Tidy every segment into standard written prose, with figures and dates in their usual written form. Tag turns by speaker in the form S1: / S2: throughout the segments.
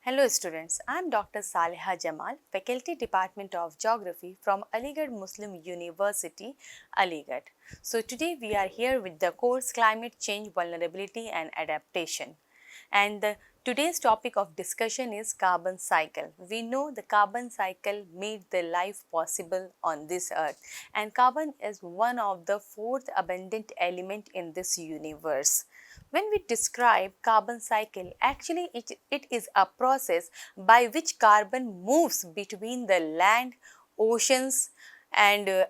S1: Hello students, I am Dr. Saleha Jamal, Faculty Department of Geography from Aligarh Muslim University, Aligarh. So today we are here with the course Climate Change Vulnerability and Adaptation. And today's topic of discussion is carbon cycle. We know the carbon cycle made the life possible on this earth, and carbon is one of the fourth abundant element in this universe. When we describe carbon cycle, actually it is a process by which carbon moves between the land, oceans and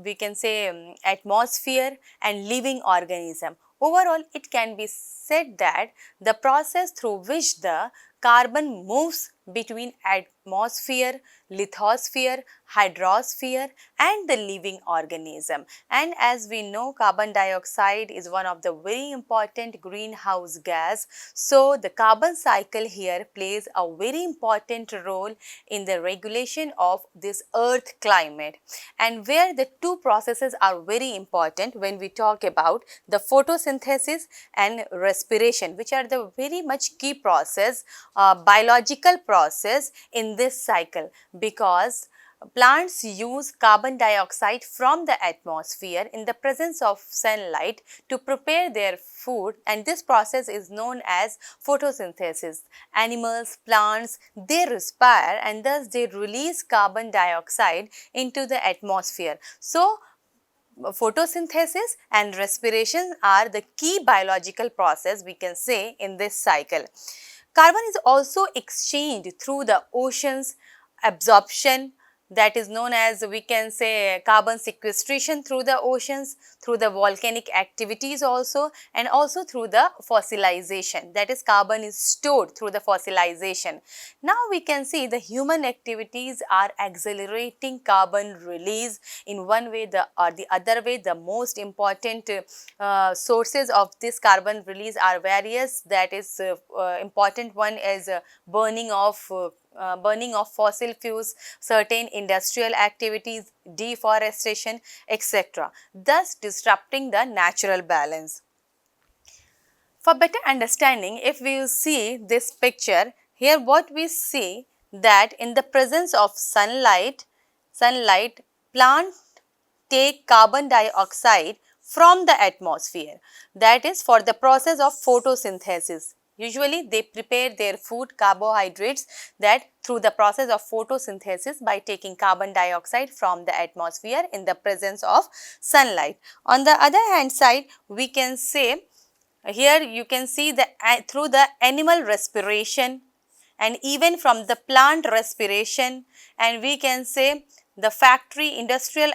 S1: we can say atmosphere and living organism. Overall, it can be said that the process through which the carbon moves between atmosphere, lithosphere, hydrosphere and the living organism. And as we know, carbon dioxide is one of the very important greenhouse gas. So, the carbon cycle here plays a very important role in the regulation of this earth climate, and where the two processes are very important when we talk about the photosynthesis and respiration, which are the very much key process, biological process in this cycle, because plants use carbon dioxide from the atmosphere in the presence of sunlight to prepare their food, and this process is known as photosynthesis. Animals, plants, they respire and thus they release carbon dioxide into the atmosphere. So, photosynthesis and respiration are the key biological process we can say in this cycle. Carbon is also exchanged through the oceans, absorption, that is known as we can say carbon sequestration through the oceans, through the volcanic activities also, and also through the fossilization, that is carbon is stored through the fossilization. Now we can see the human activities are accelerating carbon release in one way or the other way. The most important sources of this carbon release are various, that is important one is burning of fossil fuels, certain industrial activities, deforestation, etc., thus disrupting the natural balance. For better understanding, if we see this picture, here what we see that in the presence of sunlight, plants take carbon dioxide from the atmosphere, that is for the process of photosynthesis. Usually they prepare their food, carbohydrates, that through the process of photosynthesis by taking carbon dioxide from the atmosphere in the presence of sunlight. On the other hand side, we can say here you can see the through the animal respiration and even from the plant respiration, and we can say the factory industrial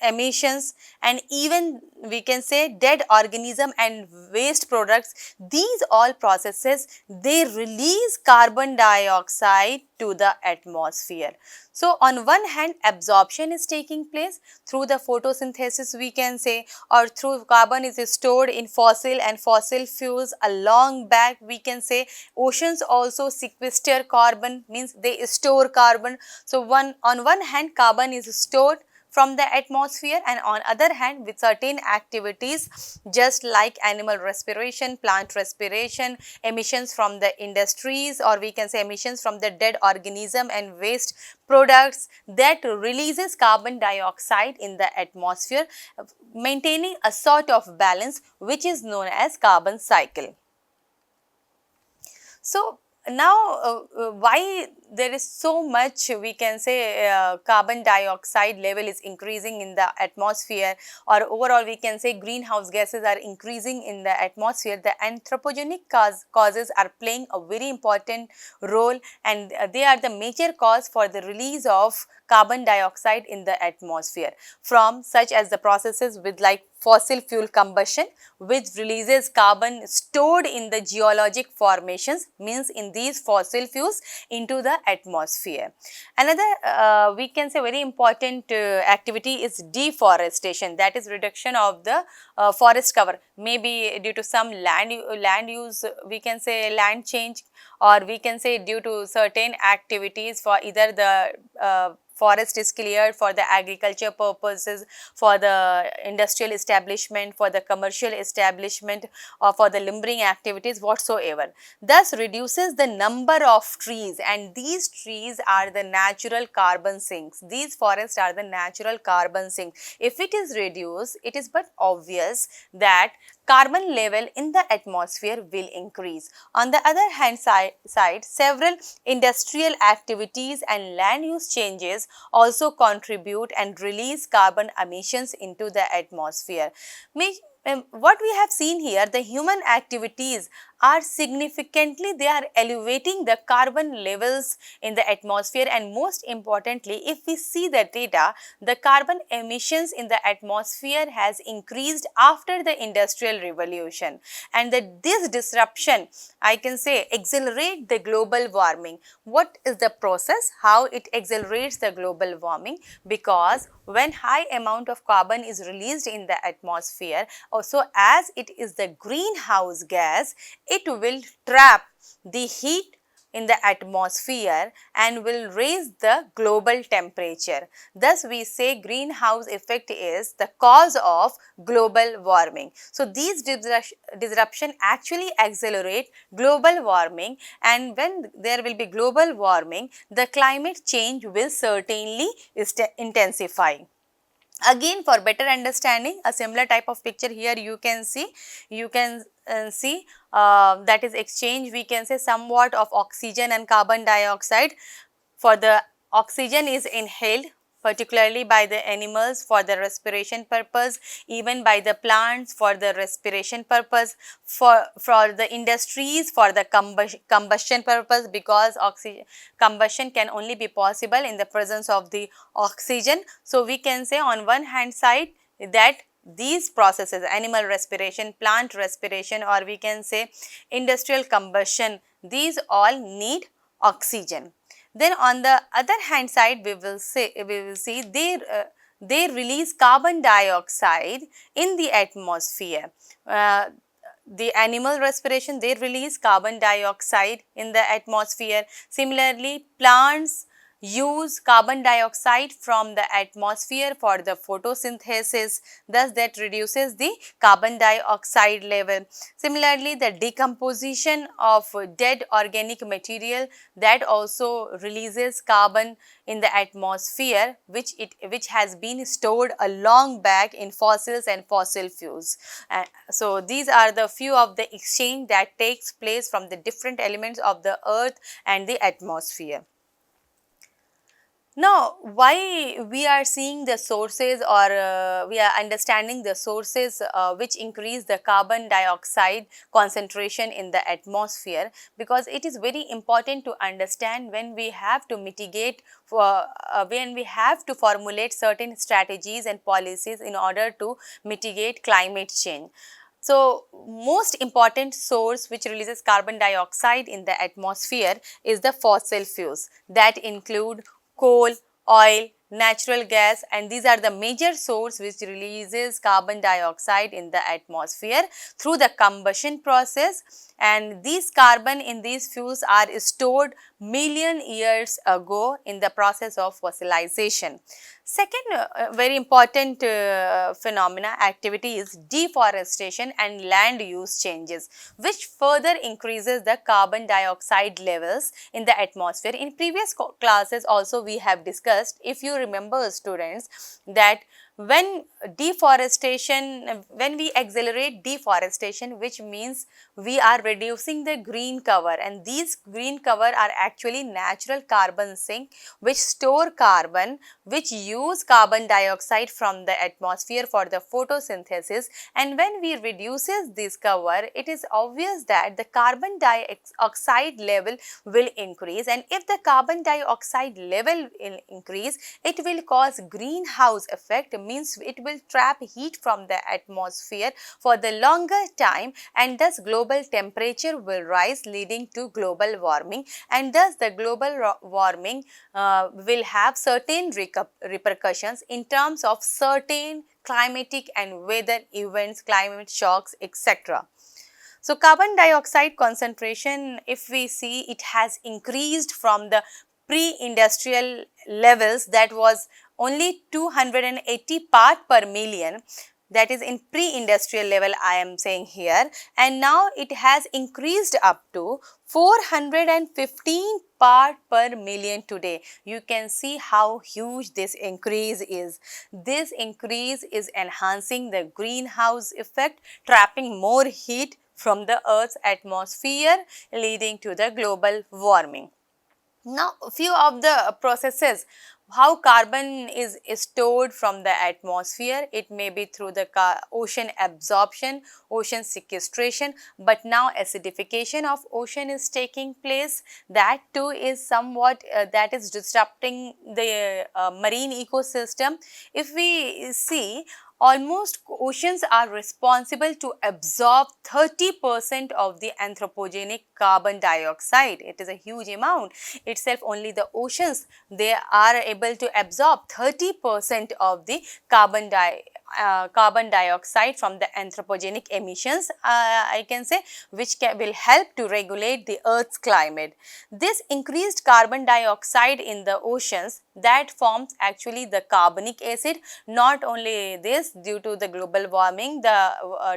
S1: emissions, and even we can say dead organism and waste products. These all processes, they release carbon dioxide to the atmosphere. So, on one hand absorption is taking place through the photosynthesis we can say, or through carbon is stored in fossil and fossil fuels a long back we can say. Oceans also sequester carbon, means they store carbon. So, on one hand carbon is stored from the atmosphere, and on other hand with certain activities just like animal respiration, plant respiration, emissions from the industries, or we can say emissions from the dead organism and waste products, that releases carbon dioxide in the atmosphere, maintaining a sort of balance which is known as carbon cycle. So, now why there is so much we can say carbon dioxide level is increasing in the atmosphere, or overall we can say greenhouse gases are increasing in the atmosphere. The anthropogenic causes are playing a very important role, and they are the major cause for the release of carbon dioxide in the atmosphere, from such as the processes with like fossil fuel combustion, which releases carbon stored in the geologic formations, means in these fossil fuels, into the atmosphere. Another we can say very important activity is deforestation, that is reduction of the forest cover, maybe due to some land use, we can say land change, or we can say due to certain activities for either the forest is cleared for the agriculture purposes, for the industrial establishment, for the commercial establishment, or for the limbering activities whatsoever. Thus reduces the number of trees, and these trees are the natural carbon sinks. These forests are the natural carbon sinks. If it is reduced, it is but obvious that carbon level in the atmosphere will increase. On the other hand side, several industrial activities and land use changes also contribute and release carbon emissions into the atmosphere. What we have seen here, the human activities are significantly, they are elevating the carbon levels in the atmosphere, and most importantly, if we see the data, the carbon emissions in the atmosphere has increased after the industrial revolution, and that this disruption, I can say, accelerate the global warming. What is the process? How it accelerates the global warming? Because when high amount of carbon is released in the atmosphere, also as it is the greenhouse gas, it will trap the heat in the atmosphere and will raise the global temperature. Thus, we say greenhouse effect is the cause of global warming. So, these disruption actually accelerate global warming, and when there will be global warming, the climate change will certainly intensify. Again, for better understanding, a similar type of picture here you can see, that is exchange, we can say, somewhat of oxygen and carbon dioxide. For the oxygen is inhaled particularly by the animals for the respiration purpose, even by the plants for the respiration purpose, for the industries for the combustion purpose, because combustion can only be possible in the presence of the oxygen. So, we can say on one hand side that these processes, animal respiration, plant respiration, or we can say industrial combustion, these all need oxygen. Then on the other hand side, we will see they release carbon dioxide in the atmosphere. The animal respiration, they release carbon dioxide in the atmosphere. Similarly, plants use carbon dioxide from the atmosphere for the photosynthesis, thus that reduces the carbon dioxide level. Similarly, the decomposition of dead organic material, that also releases carbon in the atmosphere, which has been stored a long back in fossils and fossil fuels. So, these are the few of the exchange that takes place from the different elements of the earth and the atmosphere. Now, why we are seeing the sources, or we are understanding the sources which increase the carbon dioxide concentration in the atmosphere? Because it is very important to understand when we have to mitigate, when we have to formulate certain strategies and policies in order to mitigate climate change. So, most important source which releases carbon dioxide in the atmosphere is the fossil fuels, that include coal, oil, natural gas, and these are the major source which releases carbon dioxide in the atmosphere through the combustion process, and these carbon in these fuels are stored million years ago in the process of fossilization. Second very important phenomena activity is deforestation and land use changes, which further increases the carbon dioxide levels in the atmosphere. In previous classes also we have discussed, if you remember students, that when deforestation, when we accelerate deforestation, which means we are reducing the green cover, and these green cover are actually natural carbon sink which store carbon, which use carbon dioxide from the atmosphere for the photosynthesis, and when we reduces this cover, it is obvious that the carbon dioxide level will increase, and if the carbon dioxide level will increase, it will cause greenhouse effect, means it will trap heat from the atmosphere for the longer time, and thus global temperature will rise, leading to global warming, and thus the global warming will have certain repercussions in terms of certain climatic and weather events, climate shocks, etc. So, carbon dioxide concentration, if we see, it has increased from the pre-industrial levels that was only 280 part per million, that is in pre-industrial level I am saying here, and now it has increased up to 415 part per million today. You can see how huge this increase is. This increase is enhancing the greenhouse effect, trapping more heat from the Earth's atmosphere, leading to the global warming. Now, few of the processes how carbon is stored from the atmosphere. It may be through the ocean absorption, ocean sequestration, but now acidification of ocean is taking place. That too is somewhat that is disrupting the marine ecosystem. If we see, almost oceans are responsible to absorb 30% of the anthropogenic carbon dioxide. It is a huge amount. Itself only the oceans, they are able to absorb 30% of the carbon dioxide from the anthropogenic emissions, I can say, which will help to regulate the Earth's climate. This increased carbon dioxide in the oceans, that forms actually the carbonic acid. Not only this, due to the global warming, the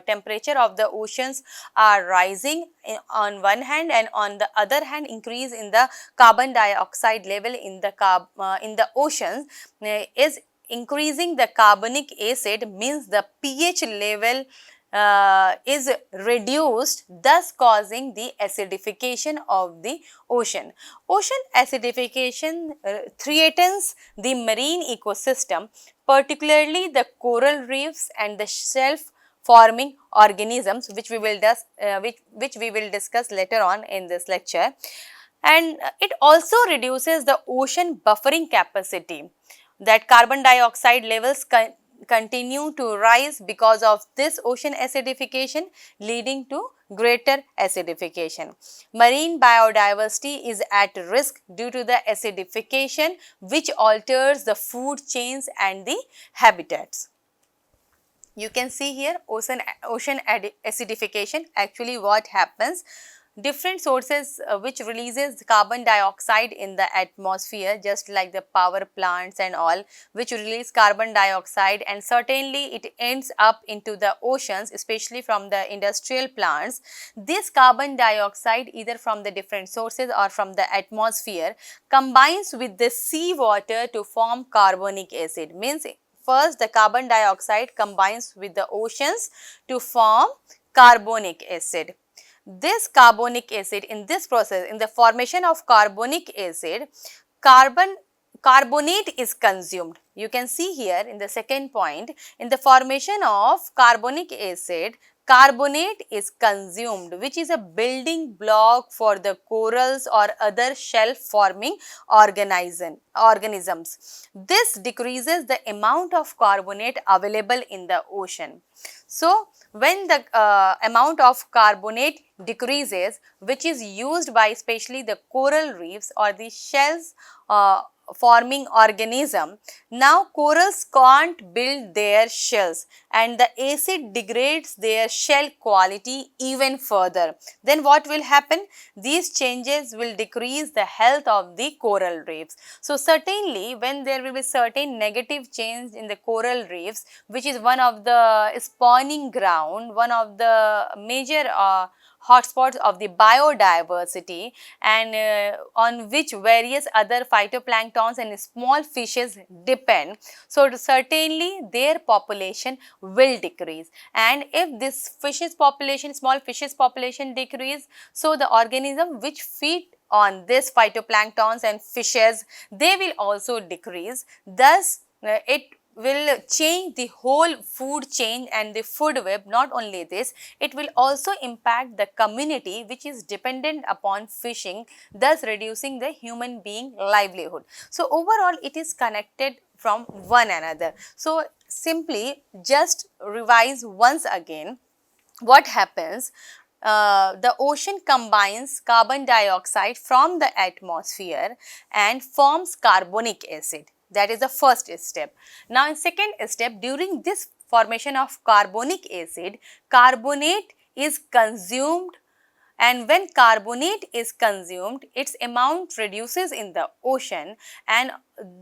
S1: temperature of the oceans are rising on one hand, and on the other hand increase in the carbon dioxide level in the oceans is increasing the carbonic acid, means the pH level is reduced, thus causing the acidification of the ocean. Ocean acidification threatens the marine ecosystem, particularly the coral reefs and the shelf forming organisms, which we will discuss later on in this lecture. And it also reduces the ocean buffering capacity, that carbon dioxide levels continue to rise because of this ocean acidification, leading to greater acidification. Marine biodiversity is at risk due to the acidification, which alters the food chains and the habitats. You can see here ocean acidification. Actually what happens, different sources which releases carbon dioxide in the atmosphere, just like the power plants and all, which release carbon dioxide, and certainly it ends up into the oceans, especially from the industrial plants. This carbon dioxide, either from the different sources or from the atmosphere, combines with the seawater to form carbonic acid. Means first the carbon dioxide combines with the oceans to form carbonic acid. This carbonic acid, in this process, in the formation of carbonic acid, carbonate is consumed. You can see here in the second point, in the formation of carbonic acid, carbonate is consumed, which is a building block for the corals or other shell forming organisms. This decreases the amount of carbonate available in the ocean. So, when the amount of carbonate decreases, which is used by especially the coral reefs or the shells forming organism, now corals can't build their shells and the acid degrades their shell quality even further. Then what will happen? These changes will decrease the health of the coral reefs. So, certainly when there will be certain negative change in the coral reefs, which is one of the spawning ground, one of the major hotspots of the biodiversity, and on which various other phytoplanktons and small fishes depend. So, certainly their population will decrease, and if this small fishes population decrease, so the organism which feed on this phytoplanktons and fishes, they will also decrease. Thus, it will change the whole food chain and the food web. Not only this, it will also impact the community which is dependent upon fishing, thus reducing the human being livelihood. So, overall it is connected from one another. So, simply just revise once again what happens. The ocean combines carbon dioxide from the atmosphere and forms carbonic acid. That is the first step. Now, in second step, during this formation of carbonic acid, carbonate is consumed and when carbonate is consumed, its amount reduces in the ocean, and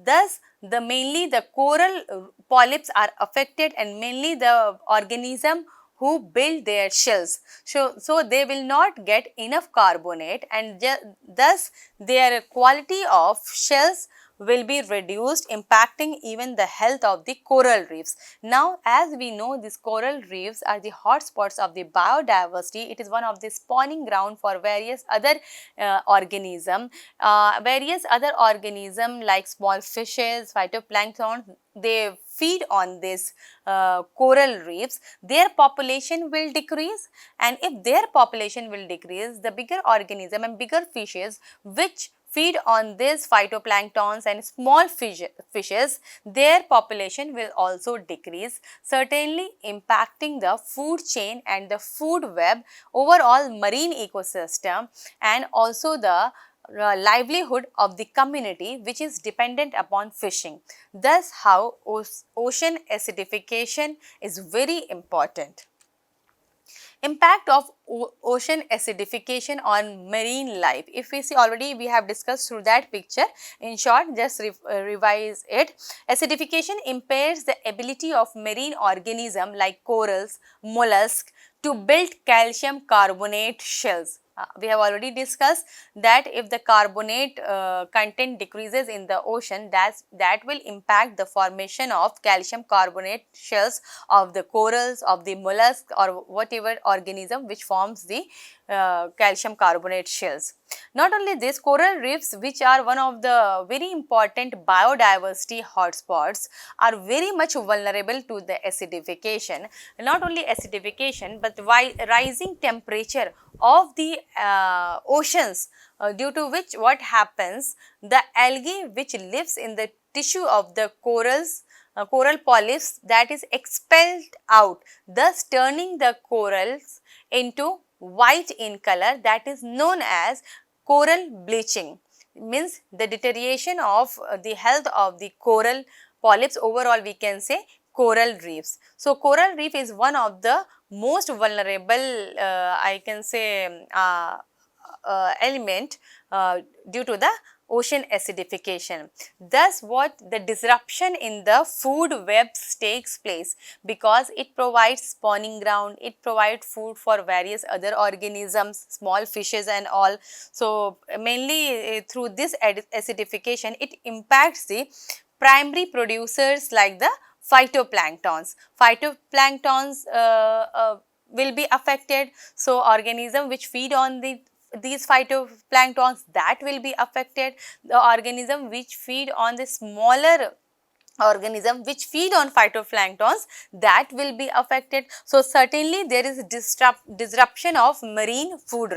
S1: thus mainly the coral polyps are affected, and mainly the organism who build their shells. So they will not get enough carbonate, and thus their quality of shells will be reduced, impacting even the health of the coral reefs. Now, as we know, these coral reefs are the hotspots of the biodiversity. It is one of the spawning ground for various other organism. Various other organism like small fishes, phytoplankton, they feed on this coral reefs. Their population will decrease, and if their population will decrease, the bigger organism and bigger fishes which feed on these phytoplanktons and small fishes, their population will also decrease, certainly impacting the food chain and the food web, overall marine ecosystem, and also the livelihood of the community which is dependent upon fishing. Thus, how ocean acidification is very important. Impact of ocean acidification on marine life. If we see, already we have discussed through that picture. In short, just revise it. Acidification impairs the ability of marine organism like corals, mollusks to build calcium carbonate shells. We have already discussed that if the carbonate content decreases in the ocean, that will impact the formation of calcium carbonate shells of the corals, of the mollusks, or whatever organism which forms the calcium carbonate shells. Not only this, coral reefs, which are one of the very important biodiversity hotspots, are very much vulnerable to the acidification. Not only acidification, but rising temperature of the oceans, due to which what happens, the algae which lives in the tissue of the corals, coral polyps, that is expelled out, thus turning the corals into white in color, that is known as coral bleaching. Means the deterioration of the health of the coral polyps, overall we can say coral reefs. So, coral reef is one of the most vulnerable I can say element due to the ocean acidification. Thus, what the disruption in the food webs takes place, because it provides spawning ground, it provides food for various other organisms, small fishes and all. So, mainly through this acidification, it impacts the primary producers like the phytoplanktons. Phytoplanktons will be affected. So, organism which feed on these phytoplanktons, that will be affected. The organism which feed on the smaller organism which feed on phytoplanktons, that will be affected. So, certainly there is disruption of marine food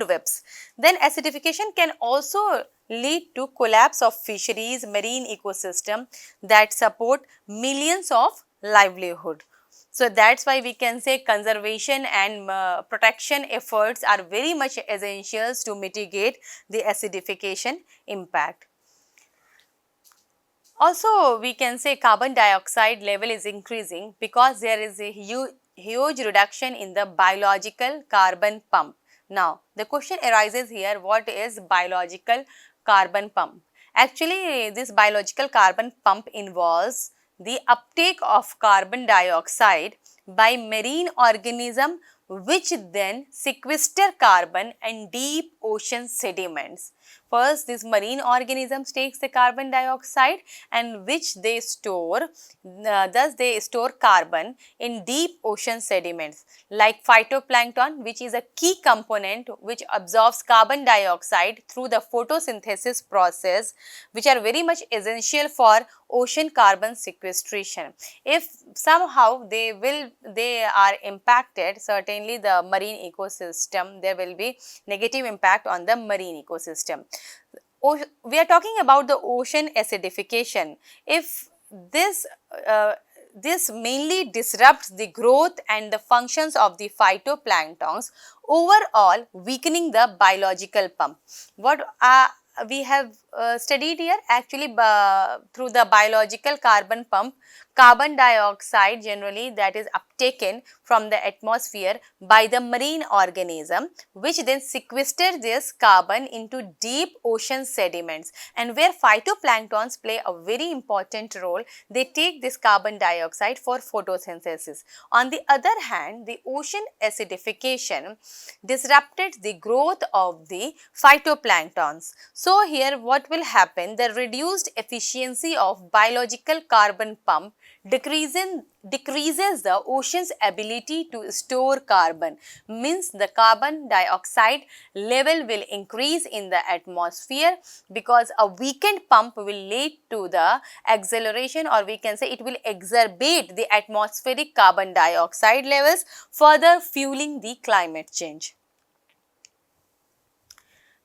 S1: webs. Then acidification can also lead to collapse of fisheries, marine ecosystem that support millions of livelihood. So, that is why we can say conservation and protection efforts are very much essentials to mitigate the acidification impact. Also, we can say carbon dioxide level is increasing because there is a huge reduction in the biological carbon pump. Now, the question arises here, what is biological carbon pump? Actually, this biological carbon pump involves the uptake of carbon dioxide by marine organism which then sequester carbon and deep ocean sediments. First, these marine organisms takes the carbon dioxide and which they store, thus they store carbon in deep ocean sediments like phytoplankton, which is a key component which absorbs carbon dioxide through the photosynthesis process, which are very much essential for ocean carbon sequestration. If somehow they are impacted, certainly the marine ecosystem, there will be negative impact on the marine ecosystem. We are talking about the ocean acidification. If this mainly disrupts the growth and the functions of the phytoplanktons, overall weakening the biological pump. What we have studied here actually through the biological carbon pump, carbon dioxide generally that is uptaken from the atmosphere by the marine organism, which then sequester this carbon into deep ocean sediments, and where phytoplanktons play a very important role. They take this carbon dioxide for photosynthesis. On the other hand, the ocean acidification disrupted the growth of the phytoplanktons. So here what will happen, the reduced efficiency of biological carbon pump decreases the ocean's ability to store carbon, means the carbon dioxide level will increase in the atmosphere, because a weakened pump will lead to the acceleration, or we can say it will exacerbate the atmospheric carbon dioxide levels, further fueling the climate change.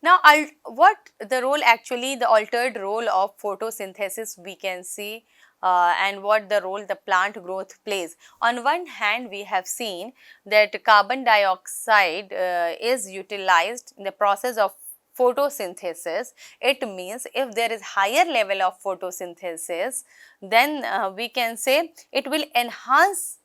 S1: Now, what the role actually, the altered role of photosynthesis we can see, and what the role the plant growth plays. On one hand, we have seen that carbon dioxide is utilized in the process of photosynthesis. It means if there is higher level of photosynthesis, then we can say it will enhance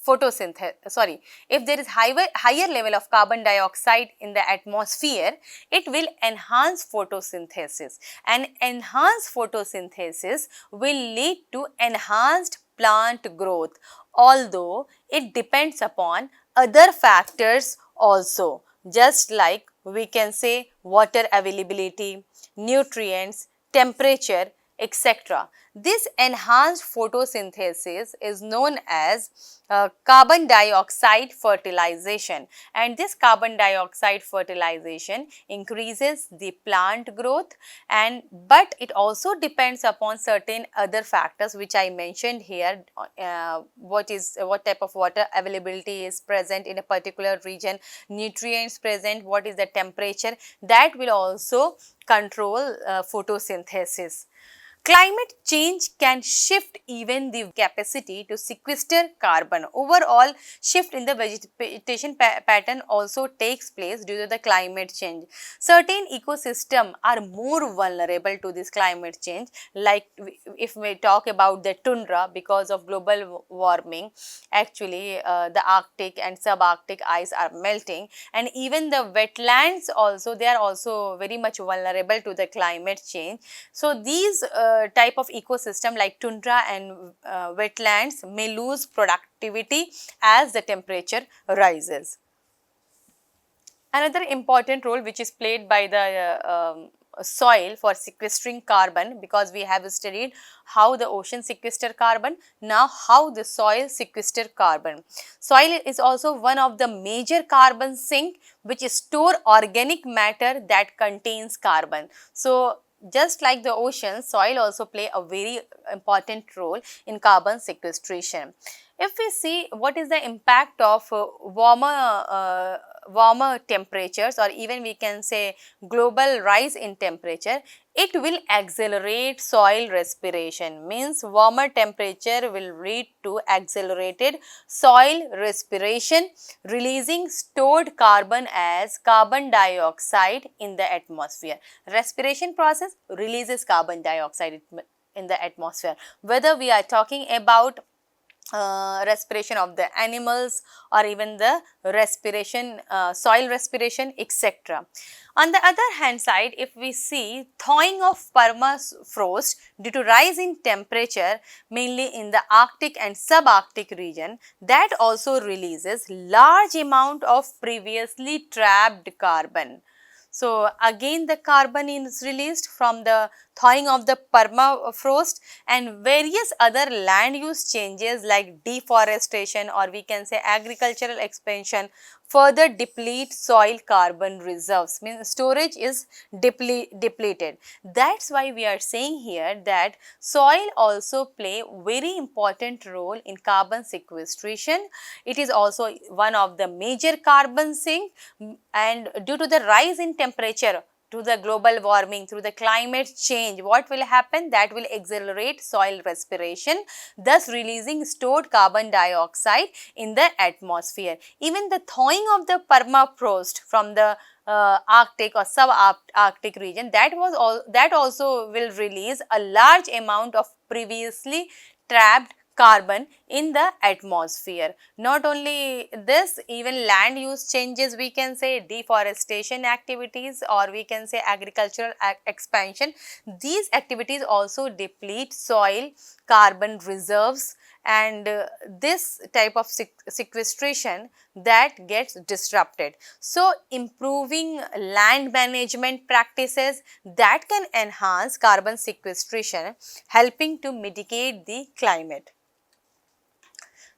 S1: if there is higher level of carbon dioxide in the atmosphere, it will enhance photosynthesis, and enhanced photosynthesis will lead to enhanced plant growth, although it depends upon other factors also, just like we can say water availability, nutrients, temperature, etc. This enhanced photosynthesis is known as carbon dioxide fertilization, and this carbon dioxide fertilization increases the plant growth, but it also depends upon certain other factors which I mentioned here. What type of water availability is present in a particular region, nutrients present, what is the temperature, that will also control photosynthesis. Climate change can shift even the capacity to sequester carbon. Overall shift in the vegetation pattern also takes place due to the climate change. Certain ecosystems are more vulnerable to this climate change, like if we talk about the tundra, because of global warming, actually the Arctic and subarctic ice are melting, and even the wetlands also, they are also very much vulnerable to the climate change. So these type of ecosystem like tundra and wetlands may lose productivity as the temperature rises. Another important role which is played by the soil for sequestering carbon, because we have studied how the ocean sequester carbon, now how the soil sequester carbon. Soil is also one of the major carbon sink which store organic matter that contains carbon. So just like the ocean, soil also play a very important role in carbon sequestration. If we see what is the impact of warmer temperatures, or even we can say global rise in temperature, it will accelerate soil respiration, means warmer temperature will lead to accelerated soil respiration, releasing stored carbon as carbon dioxide in the atmosphere. Respiration process releases carbon dioxide in the atmosphere, whether we are talking about respiration of the animals or even the respiration, soil respiration, etc. On the other hand side, if we see thawing of permafrost due to rise in temperature mainly in the Arctic and subarctic region, that also releases large amount of previously trapped carbon. So again the carbon is released from the thawing of the permafrost, and various other land use changes like deforestation, or we can say agricultural expansion, further deplete soil carbon reserves, means storage is depleted. That's why we are saying here that soil also play very important role in carbon sequestration. It is also one of the major carbon sink, and due to the rise in temperature to the global warming, through the climate change, what will happen? That will accelerate soil respiration, thus releasing stored carbon dioxide in the atmosphere. Even the thawing of the permafrost from the Arctic or sub-Arctic region, that also will release a large amount of previously trapped carbon in the atmosphere. Not only this, even land use changes, we can say deforestation activities, or we can say agricultural expansion. These activities also deplete soil carbon reserves, and this type of sequestration that gets disrupted. So, improving land management practices that can enhance carbon sequestration, helping to mitigate the climate.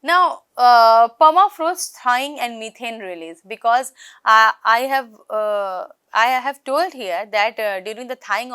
S1: Now, permafrost thawing and methane release, because I have told here that during the thawing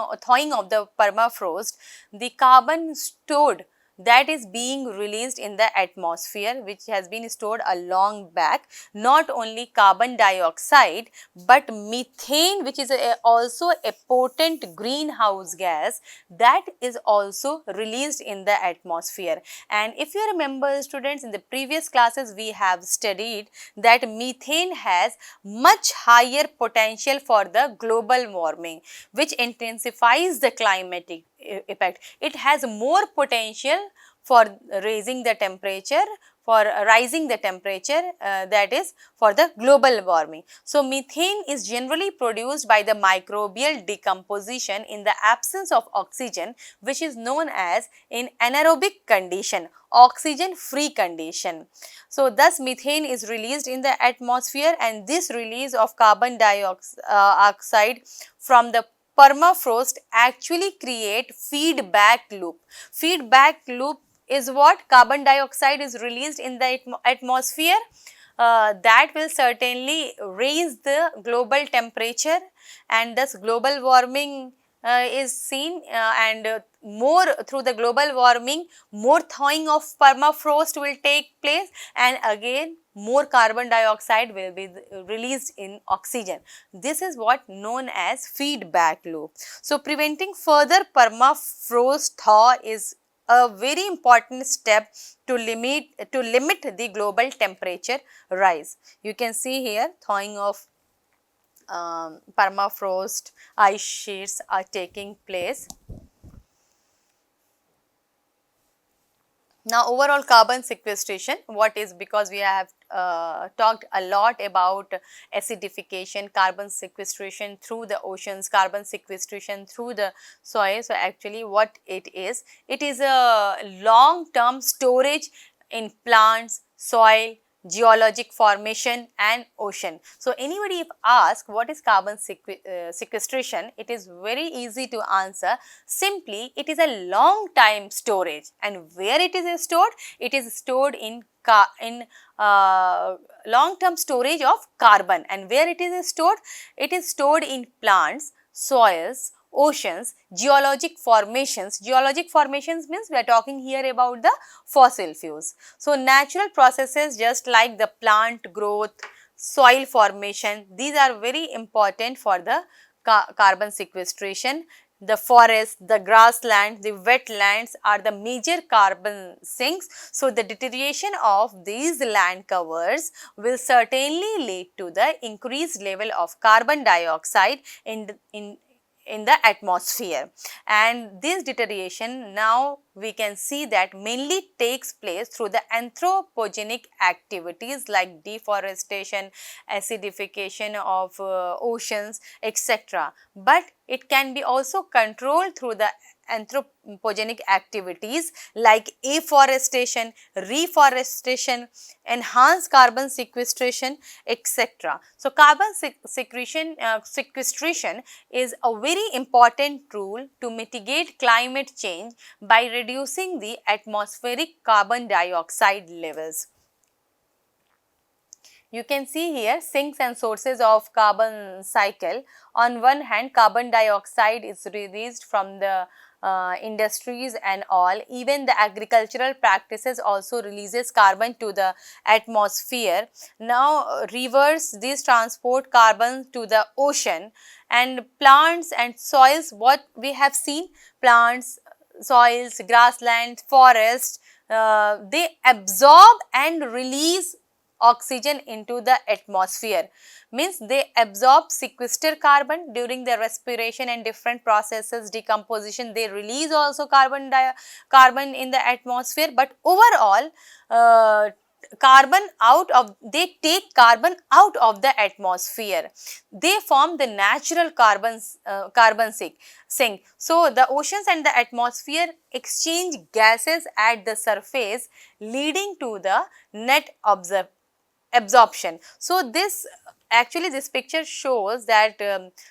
S1: of the permafrost, the carbon stored that is being released in the atmosphere, which has been stored a long back, not only carbon dioxide but methane, which is also a potent greenhouse gas, that is also released in the atmosphere. And if you remember, students, in the previous classes we have studied that methane has much higher potential for the global warming, which intensifies the climatic effect. It has more potential for raising the temperature, for rising the temperature, that is for the global warming. So, methane is generally produced by the microbial decomposition in the absence of oxygen, which is known as in anaerobic condition, oxygen free condition. So, thus methane is released in the atmosphere, and this release of carbon dioxide from the permafrost actually create feedback loop. Feedback loop is what? Carbon dioxide is released in the atmosphere, that will certainly raise the global temperature, and thus global warming is seen, and more through the global warming, more thawing of permafrost will take place, and again more carbon dioxide will be released in oxygen. This is what known as feedback loop. So, preventing further permafrost thaw is a very important step to limit the global temperature rise. You can see here thawing of permafrost ice sheets are taking place. Now, overall carbon sequestration, what is, because we have talked a lot about acidification, carbon sequestration through the oceans, carbon sequestration through the soil. So, actually what it is a long term storage in plants, soil, geologic formation and ocean. So, anybody if asked what is carbon sequestration, it is very easy to answer. Simply, it is a long time storage, and where it is stored? It is stored in long term storage of carbon, and where it is stored? It is stored in plants, soils, oceans, geologic formations. Geologic formations means we are talking here about the fossil fuels. So, natural processes just like the plant growth, soil formation, these are very important for the carbon sequestration. The forest, the grassland, the wetlands are the major carbon sinks. So, the deterioration of these land covers will certainly lead to the increased level of carbon dioxide in the atmosphere, and this deterioration now we can see that mainly takes place through the anthropogenic activities like deforestation, acidification of oceans, etc. But it can be also controlled through the anthropogenic activities like afforestation, reforestation, enhanced carbon sequestration, etc. So, carbon sequestration is a very important tool to mitigate climate change by reducing the atmospheric carbon dioxide levels. You can see here sinks and sources of carbon cycle. On one hand, carbon dioxide is released from the industries and all. Even the agricultural practices also releases carbon to the atmosphere. Now rivers, these transport carbon to the ocean, and plants and soils, what we have seen, plants, soils, grasslands, forests, they absorb and release oxygen into the atmosphere. Means they absorb, sequester carbon during the respiration and different processes, decomposition, they release also carbon in the atmosphere. But overall, they take carbon out of the atmosphere. They form the natural carbon sink. So the oceans and the atmosphere exchange gases at the surface, leading to the net absorption. So this picture shows that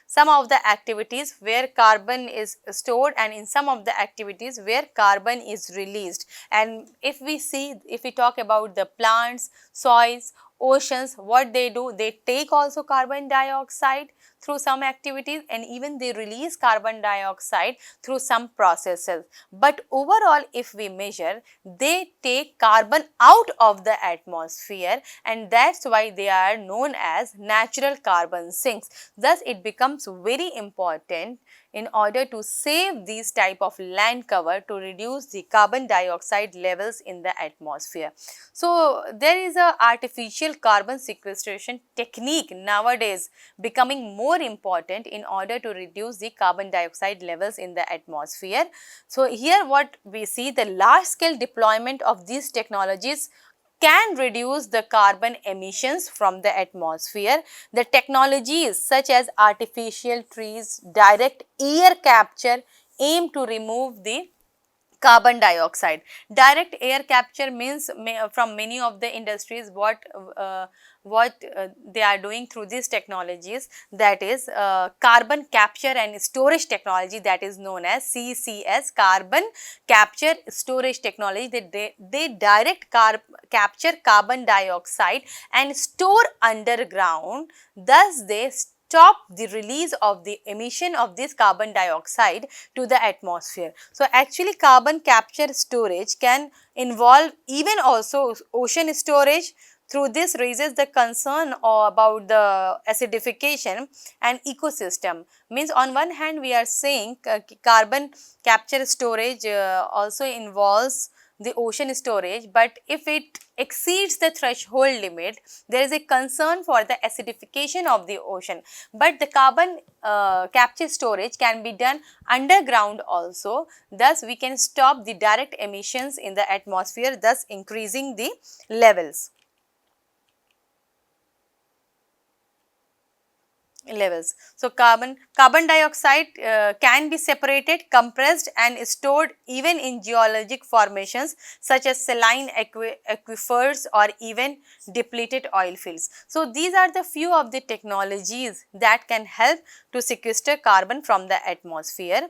S1: some of the activities where carbon is stored, and in some of the activities where carbon is released. And if we talk about the plants, soils, oceans, what they do, they take also carbon dioxide through some activities, and even they release carbon dioxide through some processes. But overall, if we measure, they take carbon out of the atmosphere, and that's why they are known as natural carbon sinks. Thus it becomes very important in order to save these type of land cover to reduce the carbon dioxide levels in the atmosphere. So there is a artificial carbon sequestration technique nowadays becoming more important in order to reduce the carbon dioxide levels in the atmosphere. So here what we see, the large scale deployment of these technologies can reduce the carbon emissions from the atmosphere. The technologies such as artificial trees, direct air capture aim to remove the carbon dioxide. Direct air capture means from many of the industries what they are doing through these technologies, that is carbon capture and storage technology, that is known as CCS, carbon capture storage technology. They direct capture carbon dioxide and store underground, thus they stop the release of the emission of this carbon dioxide to the atmosphere. So actually carbon capture storage can involve even also ocean storage. Through this raises the concern about the acidification and ecosystem. Means on one hand we are saying carbon capture storage also involves the ocean storage, but if it exceeds the threshold limit, there is a concern for the acidification of the ocean. But the carbon capture storage can be done underground also, thus we can stop the direct emissions in the atmosphere, thus increasing the levels. So carbon dioxide can be separated, compressed and stored even in geologic formations such as saline aquifers or even depleted oil fields. So these are the few of the technologies that can help to sequester carbon from the atmosphere.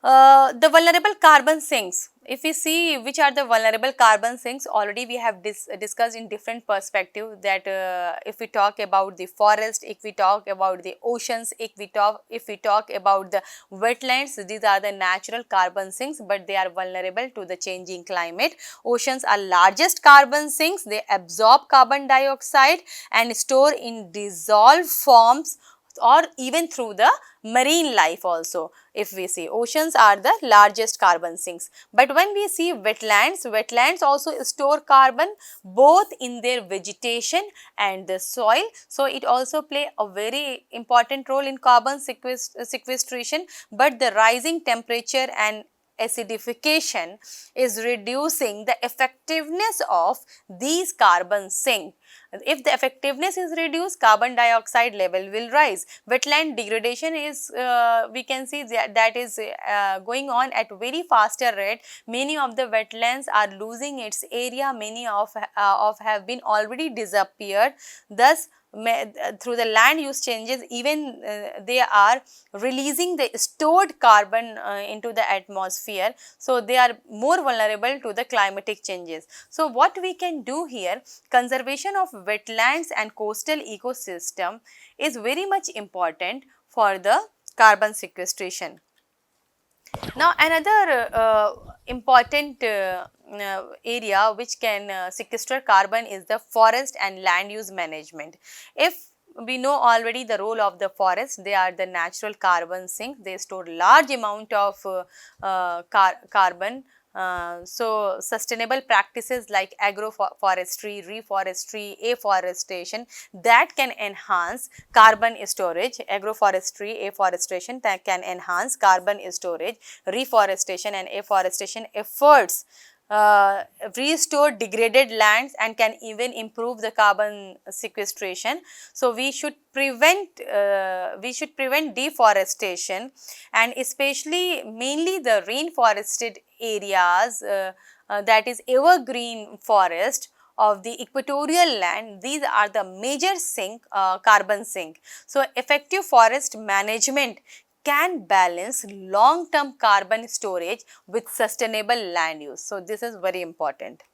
S1: The vulnerable carbon sinks. If we see which are the vulnerable carbon sinks, already we have discussed in different perspective that if we talk about the forest, if we talk about the oceans, if we talk about the wetlands, these are the natural carbon sinks, but they are vulnerable to the changing climate. Oceans are largest carbon sinks. They absorb carbon dioxide and store in dissolved forms or even through the marine life also. If we see, oceans are the largest carbon sinks. But when we see wetlands also store carbon both in their vegetation and the soil. So it also play a very important role in carbon sequestration. But the rising temperature and acidification is reducing the effectiveness of these carbon sink. If the effectiveness is reduced, carbon dioxide level will rise. Wetland degradation is we can see that is going on at very faster rate. Many of the wetlands are losing its area, many of have been already disappeared. Thus through the land use changes, even they are releasing the stored carbon into the atmosphere. So they are more vulnerable to the climatic changes. So what we can do here, conservation of wetlands and coastal ecosystem is very much important for the carbon sequestration. Now, another important area which can sequester carbon is the forest and land use management. If we know already the role of the forest, they are the natural carbon sink. They store large amount of carbon. So, sustainable practices like agroforestry, reforestry, afforestation that can enhance carbon storage. Agroforestry, afforestation that can enhance carbon storage. Reforestation and afforestation efforts uh, restore degraded lands and can even improve the carbon sequestration. So, we should prevent deforestation, and especially mainly the rainforested areas, that is evergreen forest of the equatorial land. These are the major carbon sink. So, effective forest management can balance long term carbon storage with sustainable land use. So, this is very important.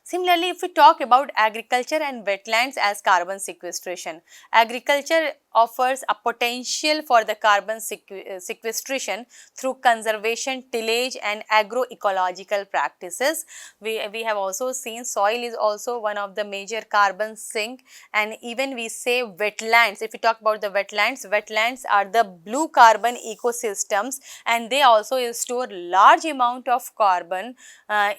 S1: Similarly, if we talk about agriculture and wetlands as carbon sequestration, agriculture offers a potential for the carbon sequestration through conservation, tillage and agroecological practices. We have also seen soil is also one of the major carbon sink, and even we say wetlands. If we talk about the wetlands, wetlands are the blue carbon ecosystems, and they also store large amount of carbon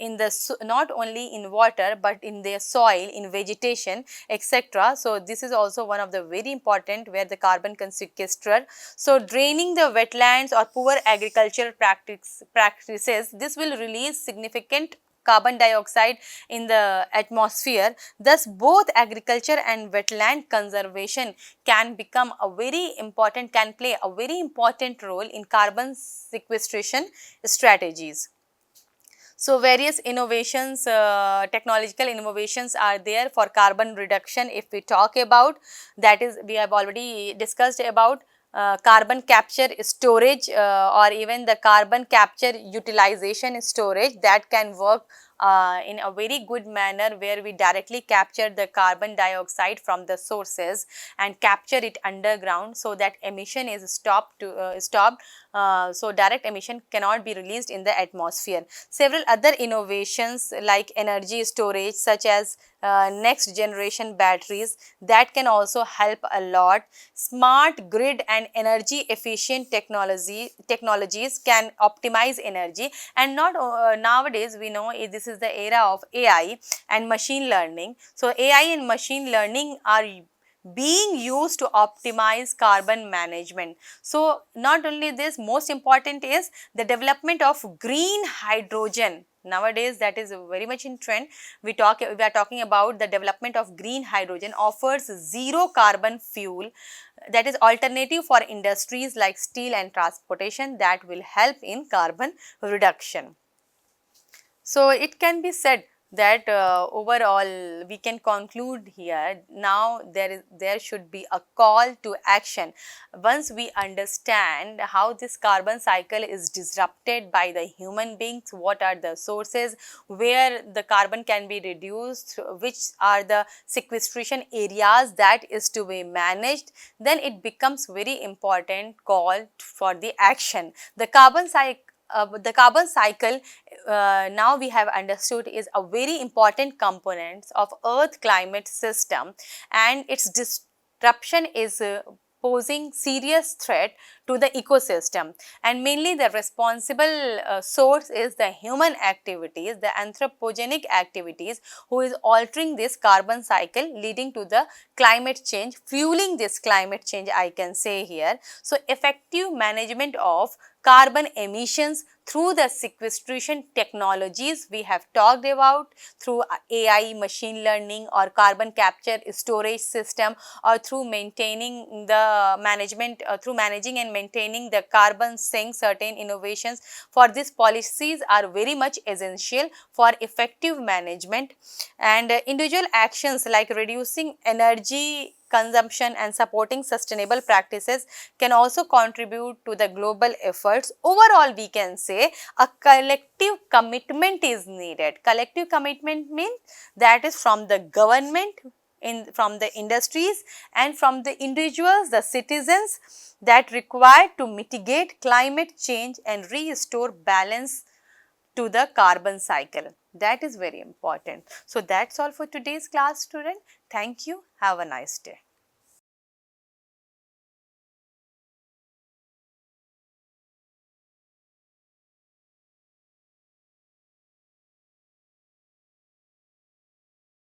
S1: in the not only in water but in their soil, in vegetation, etc. So, this is also one of the very important where the carbon can sequester. So, draining the wetlands or poor agricultural practices, this will release significant carbon dioxide in the atmosphere. Thus, both agriculture and wetland conservation can become a very important, can play a very important role in carbon sequestration strategies. So, various innovations, technological innovations are there for carbon reduction. If we talk about, that is, we have already discussed about carbon capture storage, or even the carbon capture utilization storage that can work in a very good manner, where we directly capture the carbon dioxide from the sources and capture it underground, so that emission is stopped. So, direct emission cannot be released in the atmosphere. Several other innovations like energy storage, such as next generation batteries, that can also help a lot. Smart grid and energy efficient technologies can optimize energy, and not nowadays we know this is the era of AI and machine learning. So, AI and machine learning are being used to optimize carbon management. So, not only this, most important is the development of green hydrogen. Nowadays, that is very much in trend. We are talking about the development of green hydrogen offers zero carbon fuel, that is alternative for industries like steel and transportation, that will help in carbon reduction. So, it can be said that overall we can conclude here. Now, there should be a call to action. Once we understand how this carbon cycle is disrupted by the human beings, what are the sources where the carbon can be reduced, which are the sequestration areas that is to be managed, then it becomes very important call for the action. The carbon cycle, now we have understood, is a very important component of earth climate system, and its disruption is posing serious threat to the ecosystem, and mainly the responsible source is the human activities, the anthropogenic activities, who is altering this carbon cycle, leading to the climate change, fueling this climate change, I can say here. So, effective management of carbon emissions through the sequestration technologies we have talked about, through AI, machine learning or carbon capture storage system, or through maintaining the management, through managing and maintaining the carbon sink. Certain innovations for these policies are very much essential for effective management, and individual actions like reducing energy consumption and supporting sustainable practices can also contribute to the global efforts. Overall, we can say a collective commitment is needed. Collective commitment means that is from the government, from the industries and from the individuals, the citizens, that required to mitigate climate change and restore balance to the carbon cycle. That is very important. So, that is all for today's class, student. Thank you. Have a nice day.